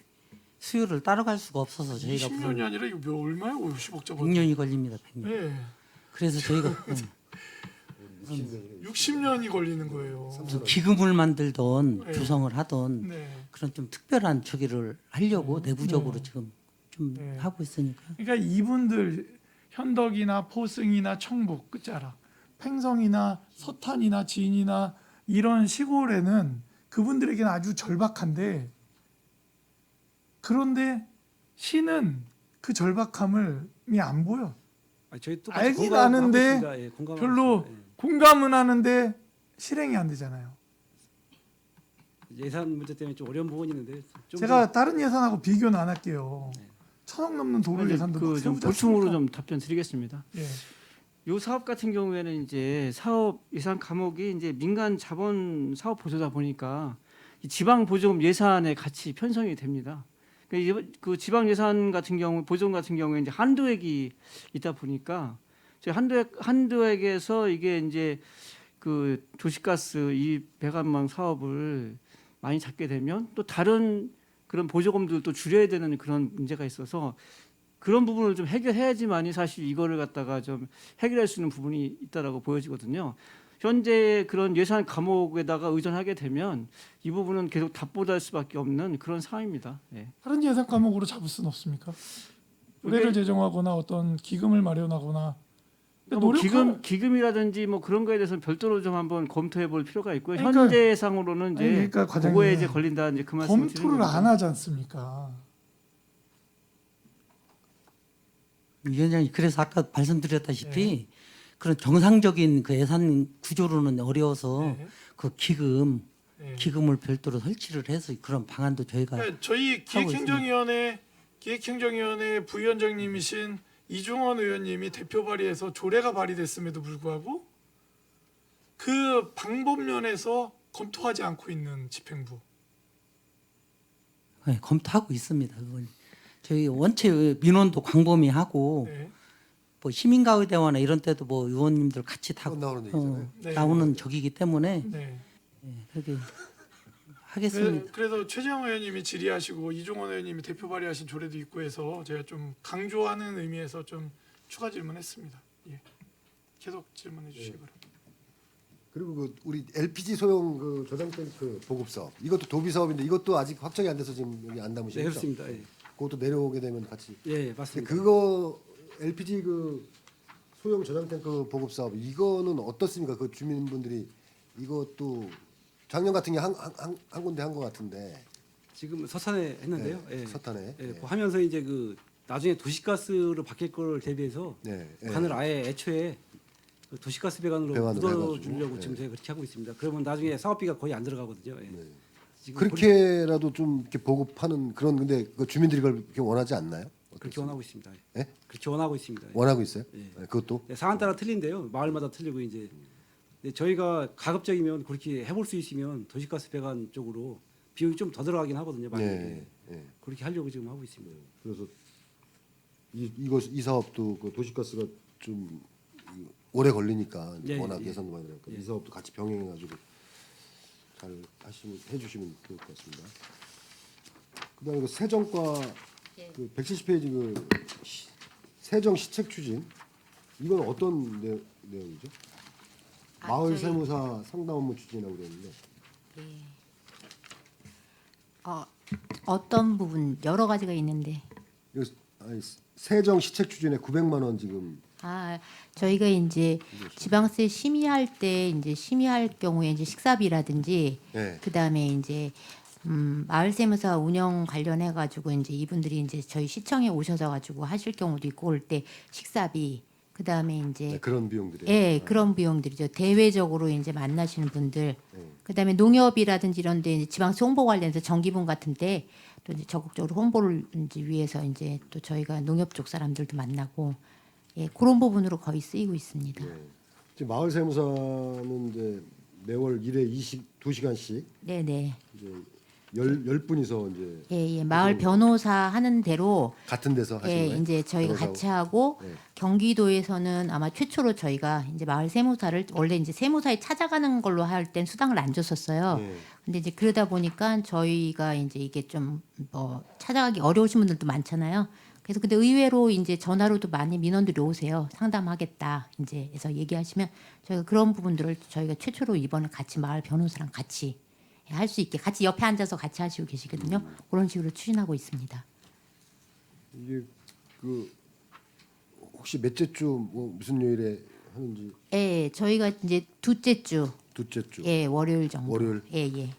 수요를 따라갈 수가 없어서 저희가 20년이 아니라 이거 얼마예요? 50억 잡아도. 100년이 걸립니다. 100년. 네. 그래서 저희가 60년이 걸리는 거예요. 기금을 만들던 네. 조성을 하던 네. 그런 좀 특별한 저기를 하려고 내부적으로 네. 지금 좀 네. 하고 있으니까. 그러니까 이분들 현덕이나 포승이나 청북 끝자락, 팽성이나 서탄이나 진이나 이런 시골에는 그분들에게는 아주 절박한데 그런데 시는 그 절박함이 안 보여. 저희 또 알긴 아는데 별로 공감은 하는데 실행이 안 되잖아요. 예산 문제 때문에 좀 어려운 부분이 있는데 좀 제가 다른 예산하고 비교는 안 할게요. 1,000억 넘는 도로 예산도 막 좀 세우지 보충으로 않습니까? 좀 답변 드리겠습니다. 예. 요 사업 같은 경우에는 이제 사업 예산 과목이 이제 민간 자본 사업 보조다 보니까 이 지방 보조금 예산에 같이 편성이 됩니다. 그 지방 예산 같은 경우 보조금 같은 경우에 이제 한도액이 있다 보니까 저희 한도액에서 이게 이제 그 도시가스 이 배관망 사업을 많이 잡게 되면 또 다른 그런 보조금들도 줄여야 되는 그런 문제가 있어서 그런 부분을 좀 해결해야지만이 사실 이거를 갖다가 좀 해결할 수 있는 부분이 있다라고 보여지거든요. 현재 그런 예산 과목에다가 의존하게 되면 이 부분은 계속 답보다할 수밖에 없는 그런 상황입니다. 예. 다른 예산 과목으로 잡을 수는 없습니까? 의뢰를 제정하거나 어떤 기금을 마련하거나 뭐 기금이라든지 뭐 그런 거에 대해서는 별도로 좀 한번 검토해 볼 필요가 있고요. 그러니까- 현재상으로는 이제 아니, 그러니까 과장님, 그거에 이제 걸린다 이제 그 말씀을 드리는 검토를 거죠. 안 하지 않습니까? 위원장님 그래서 아까 말씀드렸다시피 네. 그런 정상적인 그 예산 구조로는 어려워서 네. 그 네. 기금을 별도로 설치를 해서 그런 방안도 저희가 그러니까 저희 기획행정위원회 부위원장님이신 이종원 의원님이 대표 발의해서 조례가 발의됐음에도 불구하고 그 방법면에서 검토하지 않고 있는 집행부. 네, 검토하고 있습니다. 그건 저희 원체 민원도 광범위하고 네. 뭐 시민가의대화나 이런 때도 뭐 의원님들 같이 다 나오는 얘기잖아요. 네. 나오는 적이기 때문에 네. 그렇게 하겠습니다. 그래서 최재형 의원님이 질의하시고 이종원 의원님이 대표 발의하신 조례도 있고 해서 제가 좀 강조하는 의미에서 좀 추가 질문했습니다. 예. 계속 질문해 주시기 바랍니다. 그리고 그 우리 LPG 소형 그 저장 탱크 보급 사업 이것도 도비 사업인데 이것도 아직 확정이 안 돼서 지금 여기 안 네, 담으시죠? 그렇습니다. 예. 그것도 내려오게 되면 같이. 예, 근데 맞습니다. 그거 LPG 그 소형 저장 탱크 보급 사업 이거는 어떻습니까? 그 주민분들이 이것도 작년 같은 게 한 군데 한 것 같은데. 지금 서탄에 했는데요. 네, 예. 서탄에. 예, 예. 그거 하면서 이제 그 나중에 도시가스로 바뀔 걸 대비해서 네, 예. 관을 아예 애초에 그 도시가스 배관으로 배관으로 묻어주려고 해가지고, 지금 예. 저희가 그렇게 하고 있습니다. 그러면 나중에 사업비가 거의 안 들어가거든요. 예. 네. 지금 그렇게라도 좀 이렇게 보급하는 그런 근데 그 주민들이 그걸 그렇게 원하지 않나요? 그렇게 원하고 있습니다. 예? 그렇게 원하고 있습니다. 예. 원하고 있어요? 예. 네, 그것도. 네, 상황 따라 틀린데요. 마을마다 틀리고 이제 근데 저희가 가급적이면 그렇게 해볼 수 있으면 도시가스 배관 쪽으로 비용이 좀 더 들어가긴 하거든요. 만약에 네, 네. 그렇게 하려고 지금 하고 있습니다. 그래서 이 사업도 그 도시가스가 좀 오래 걸리니까 예, 워낙 예. 예산도 많이 들어니까 예. 이 사업도 같이 병행해가지고 잘 해주시면 좋을 것 같습니다. 그다음에 그 세정과 그 170페이지 그 세정 시책 추진 이건 어떤 내용이죠? 마을 저희- 세무사 상담 업무 추진이라고 그랬는데 어떤 부분 여러 가지가 있는데 이거 세정 시책 추진에 900만 원 지금 저희가 이제 지방세 심의할 때 이제 심의할 경우에 이제 식사비라든지 네. 그다음에 이제 마을세무사 운영 관련해 가지고 이제 이분들이 이제 저희 시청에 오셔서 가지고 하실 경우도 있고 올 때 식사비 그다음에 이제 네, 그런 비용들이 예, 그런 비용들이죠. 대외적으로 이제 만나시는 분들, 그다음에 농협이라든지 이런 데 이제 지방세 홍보 관련해서 정기분 같은데 또 이제 적극적으로 홍보를 이제 위해서 이제 또 저희가 농협 쪽 사람들도 만나고 예, 그런 부분으로 거의 쓰이고 있습니다. 지금 마을 세무사는 이제 매월 1회 22시간씩 네, 네. 이제 10분이서 이제 예, 예. 마을 변호사 하는 대로 같은 데서 하시는 예, 거예요? 이제 저희가 변호사하고? 같이 하고 네. 경기도에서는 아마 최초로 저희가 이제 마을 세무사를 원래 이제 세무사에 찾아가는 걸로 할 땐 수당을 안 줬었어요. 네. 근데 이제 그러다 보니까 저희가 이제 이게 좀 뭐 찾아가기 어려우신 분들도 많잖아요. 그래서 근데 의외로 이제 전화로도 많이 민원들이 오세요. 상담하겠다. 이제 해서 얘기하시면 저희가 그런 부분들을 저희가 최초로 이번에 같이 마을 변호사랑 같이 할 수 있게 같이 옆에 앉아서 같이 하시고 계시거든요. 그런 식으로 추진하고 있습니다. 이게 그 혹시 몇째 주 뭐 무슨 요일에 하는지 예, 저희가 이제 둘째 주, 둘째 주 예, 월요일 정도. 월요일. 예, 예,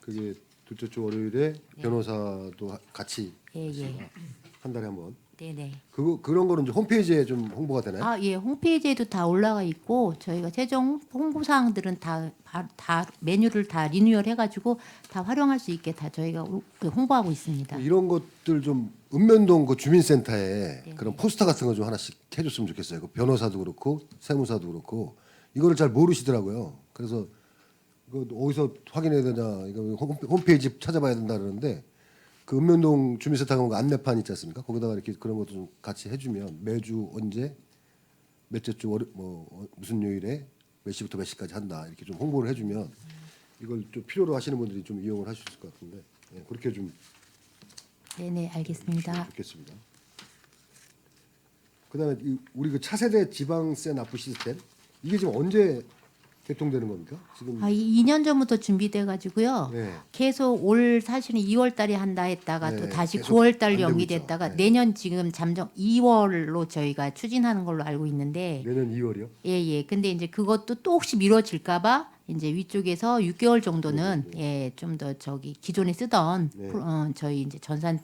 그게 둘째 주 월요일에 변호사도 같이 예, 예. 한 달에 한 번. 네, 네. 그런 거는 이제 홈페이지에 좀 홍보가 되나요? 아, 예, 홈페이지에도 다 올라가 있고 저희가 최종 홍보 사항들은 다 메뉴를 다 리뉴얼 해가지고 다 활용할 수 있게 다 저희가 홍보하고 있습니다. 이런 것들 좀 읍면동 그 주민센터에 네, 그런 포스터 같은 거 좀 하나씩 해줬으면 좋겠어요. 그 변호사도 그렇고 세무사도 그렇고 이거를 잘 모르시더라고요. 그래서 이거 어디서 확인해야 되냐 이거 홈페이지 찾아봐야 된다 그러는데 그 읍면동 주민센터 가면 안내판 있지 않습니까? 거기다가 이렇게 그런 것도 좀 같이 해주면 매주 언제 몇째 주 무슨 요일에 몇 시부터 몇 시까지 한다 이렇게 좀 홍보를 해주면 이걸 좀 필요로 하시는 분들이 좀 이용을 하실 수 있을 것 같은데 예, 그렇게 좀 네, 네, 알겠습니다. 좋겠습니다. 그다음에 우리 그 차세대 지방세 납부 시스템 이게 지금 언제 개통되는 겁니까? 지금 2년 전부터 준비돼 가지고요. 네. 계속 올 사실은 2월 달에 한다 했다가 네, 또 다시 계속 9월 안 달 되고 연기됐다가 있죠. 네. 내년 지금 잠정 2월로 저희가 추진하는 걸로 알고 있는데 내년 2월이요? 예, 예. 근데 이제 그것도 또 혹시 미뤄질까봐 이제 위쪽에서 6개월 정도는 예, 좀 더 저기 기존에 쓰던 네. 저희 이제 전산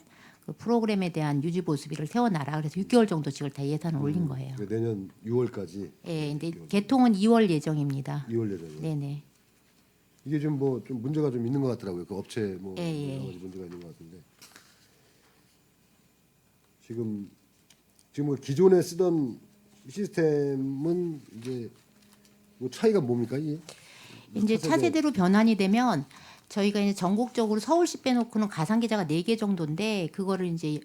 그 프로그램에 대한 유지 보수비를 세워놔라. 그래서 6개월 정도씩을 다 예산을 올린 거예요. 그러니까 내년 6월까지 예, 근데 개통은 2월 예정입니다. 2월 예정이에요. 네네. 이게 좀 좀 문제가 좀 있는 것 같더라고요. 그 업체 뭐 예, 예. 여러 가지 문제가 있는 것 같은데 지금 그 기존에 쓰던 시스템은 이제 뭐 차이가 뭡니까 이게? 이제 차세대로 변환이 되면 저희가 이제 전국적으로 서울시 빼놓고는 가상 계좌가 4개 정도인데 그거를 이제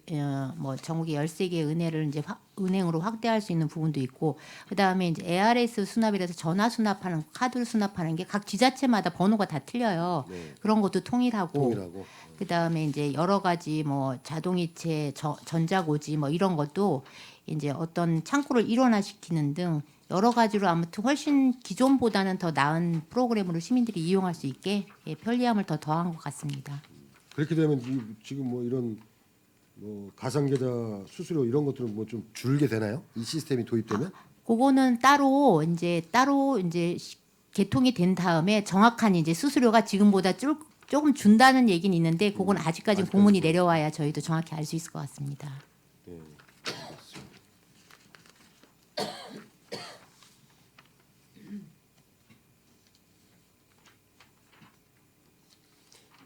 뭐 전국에 13개 은행을 이제 은행으로 확대할 수 있는 부분도 있고 그다음에 이제 ARS 수납이라서 전화 수납하는 카드 수납하는 게 각 지자체마다 번호가 다 틀려요. 네. 그런 것도 통일하고 통일하고 그다음에 이제 여러 가지 뭐 자동이체, 전자고지 뭐 이런 것도 이제 어떤 창구를 일원화시키는 등 여러 가지로 아무튼 훨씬 기존보다는 더 나은 프로그램으로 시민들이 이용할 수 있게 예, 편리함을 더 더한 것 같습니다. 그렇게 되면 지금 뭐 이런 뭐 가상계좌 수수료 이런 것들은 뭐 좀 줄게 되나요? 이 시스템이 도입되면? 그거는 따로 이제 개통이 된 다음에 정확한 이제 수수료가 지금보다 조금 준다는 얘기는 있는데 그건 아직까지는 공문이 내려와야 저희도 정확히 알 수 있을 것 같습니다. 네.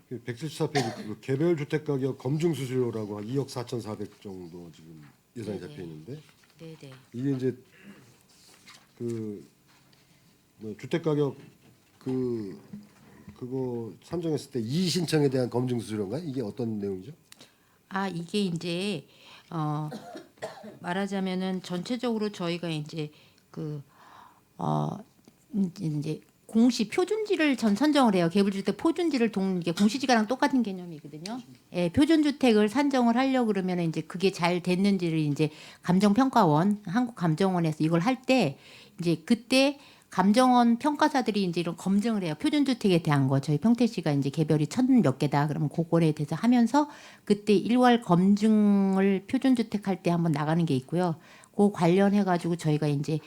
그 174페이지 그 개별 주택 가격 검증 수수료라고 한 2억 4,400 정도 지금 예산이 잡혀 있는데 네, 네. 이게 이제 뭐 주택 가격 그거 산정했을 때 이의 신청에 대한 검증 수수료인가요? 이게 어떤 내용이죠? 이게 이제 말하자면은 전체적으로 저희가 이제 이제 공시 표준지를 선정을 해요. 개별주택 표준지를 이게 공시지가랑 똑같은 개념이거든요. 예, 표준주택을 산정을 하려 그러면 이제 그게 잘 됐는지를 이제 감정평가원, 한국감정원에서 이걸 할 때 이제 그때 감정원 평가사들이 이제 이런 검증을 해요. 표준주택에 대한 거. 저희 평택시가 이제 개별이 1,000몇 개다. 그러면 그거에 대해서 하면서 그때 일괄 검증을 표준주택 할 때 한번 나가는 게 있고요. 그 관련해 가지고 저희가 이제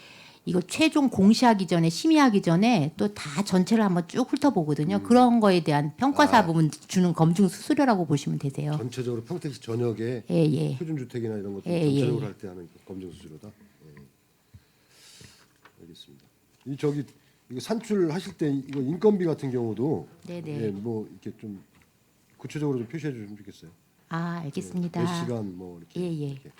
이거 최종 공시하기 전에 심의하기 전에 또 다 전체를 한번 쭉 훑어보거든요. 그런 거에 대한 평가사 부분 주는 검증 수수료라고 보시면 되세요. 전체적으로 평택시 전역에 예. 표준주택이나 이런 것들 예, 전체적으로 예. 할 때 하는 검증 수수료다. 알겠습니다. 이거 산출하실 때 이거 인건비 같은 경우도 네네. 예, 뭐 이렇게 좀 구체적으로 좀 표시해 주시면 좋겠어요. 알겠습니다. 몇 시간 뭐 이렇게. 예. 이렇게.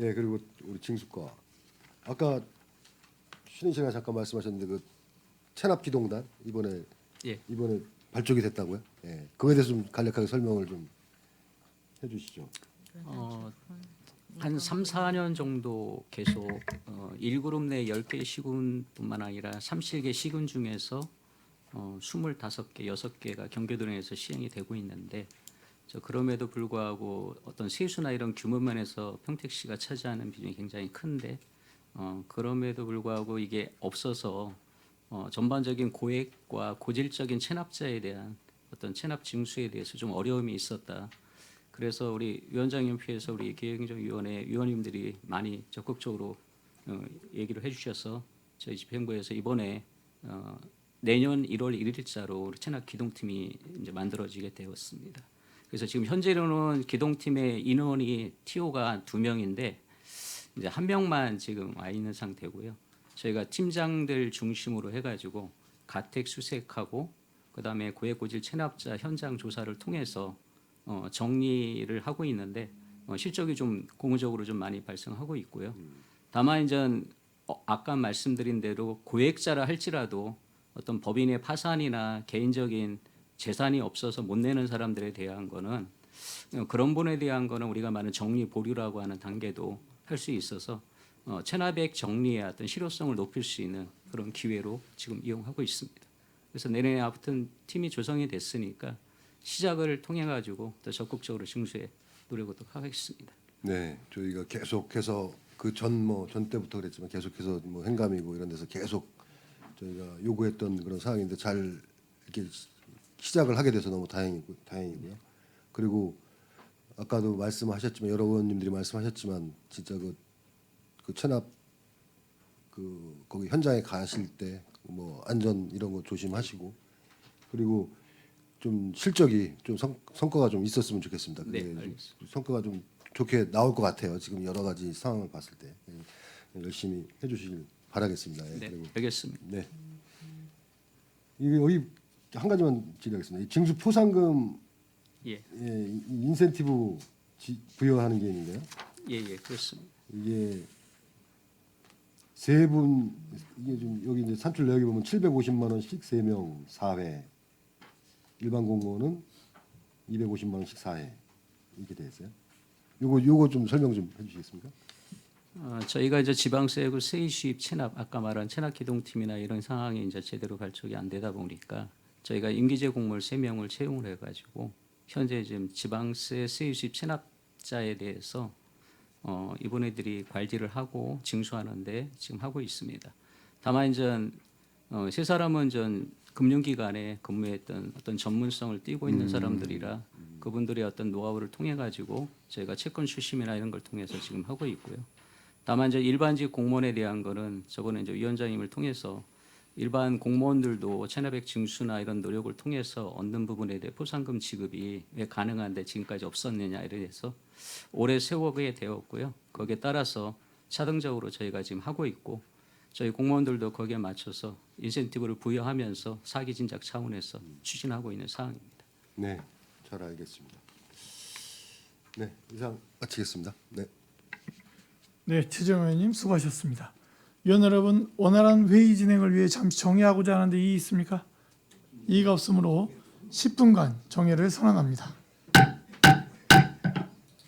예, 그리고 우리 징수과 아까 쉬는 시간에 잠깐 말씀하셨는데 그 체납 기동단 이번에 발족이 됐다고요? 예, 그거에 대해서 좀 간략하게 설명을 좀 해주시죠. 한 3, 4년 정도 계속 1그룹 내 10개 시군뿐만 아니라 37개 시군 중에서 25개, 6개가 경기도 내에서 시행이 되고 있는데 그럼에도 불구하고 어떤 세수나 이런 규모 면에서 평택시가 차지하는 비중이 굉장히 큰데 그럼에도 불구하고 이게 없어서 전반적인 고액과 고질적인 체납자에 대한 어떤 체납 징수에 대해서 좀 어려움이 있었다. 그래서 우리 위원장님께서 우리 기획행정위원회 위원님들이 많이 적극적으로 얘기를 해주셔서 저희 집행부에서 이번에 내년 1월 1일자로 체납 기동팀이 이제 만들어지게 되었습니다. 그래서 지금 현재로는 기동팀의 인원이 TO가 2명인데 이제 1명만 지금 와 있는 상태고요. 저희가 팀장들 중심으로 해가지고 가택 수색하고 그다음에 고액고질 체납자 현장 조사를 통해서 정리를 하고 있는데 실적이 좀 고무적으로 좀 많이 발생하고 있고요. 다만 이제 아까 말씀드린 대로 고액자라 할지라도 어떤 법인의 파산이나 개인적인 재산이 없어서 못 내는 사람들에 대한 거는 그런 분에 대한 거는 우리가 말하는 정리 보류라고 하는 단계도 할 수 있어서 체납액 정리의 어떤 실효성을 높일 수 있는 그런 기회로 지금 이용하고 있습니다. 그래서 내년에 아무튼 팀이 조성이 됐으니까 시작을 통해 가지고 더 적극적으로 징수에 노력하도록 하겠습니다. 네, 저희가 계속해서 그 전 때부터 그랬지만 계속해서 뭐 행감이고 이런 데서 계속 저희가 요구했던 그런 사항인데 잘 이렇게 시작을 하게 돼서 너무 다행이고요. 그리고 아까도 말씀하셨지만 여러 의원님들이 말씀하셨지만 진짜 그 체납 거기 현장에 가실 때 뭐 안전 이런 거 조심하시고 그리고 좀 실적이 좀 성과가 좀 있었으면 좋겠습니다. 네, 그게 알겠습니다. 성과가 좀 좋게 나올 것 같아요. 지금 여러 가지 상황을 봤을 때 열심히 해주시길 바라겠습니다. 예, 네, 그리고 알겠습니다. 네. 이게 여기 한 가지만 질의하겠습니다. 이 징수 포상금 예, 이 인센티브 부여하는 게 있는데요. 예, 그렇습니다. 이게 세 분 이게 좀 여기 이제 산출 내역에 보면 750만 원씩 3명 4회, 일반 공무원은 250만 원씩 4회 이렇게 돼 있어요. 요거 좀 설명 좀 해주시겠습니까? 저희가 이제 지방세고 세입 수입 체납 아까 말한 체납 기동팀이나 이런 상황이 이제 제대로 발족이 안 되다 보니까 저희가 임기제 공무원 3명을 채용을 해가지고 현재 지금 지방세 세입 수입 체납자에 대해서 이분들이 관리를 하고 징수하는데 지금 하고 있습니다. 다만 이제 세 사람은 전 금융기관에 근무했던 어떤 전문성을 띠고 있는 사람들이라 그분들의 어떤 노하우를 통해 가지고 저희가 채권 추심이나 이런 걸 통해서 지금 하고 있고요. 다만 이제 일반직 공무원에 대한 거는 저거는 이제 위원장님을 통해서 일반 공무원들도 체납액 징수나 이런 노력을 통해서 얻는 부분에 대해 포상금 지급이 왜 가능한데 지금까지 없었느냐에 대해서 올해 세워게 되었고요. 거기에 따라서 차등적으로 저희가 지금 하고 있고 저희 공무원들도 거기에 맞춰서 인센티브를 부여하면서 사기 진작 차원에서 추진하고 있는 사항입니다. 네, 잘 알겠습니다. 네, 이상 마치겠습니다. 네. 네, 최재형 의원님 수고하셨습니다. 위원 여러분, 원활한 회의 진행을 위해 잠시 정회하고자 하는데 이의 있습니까? 이의가 없으므로 10분간 정회를 선언합니다.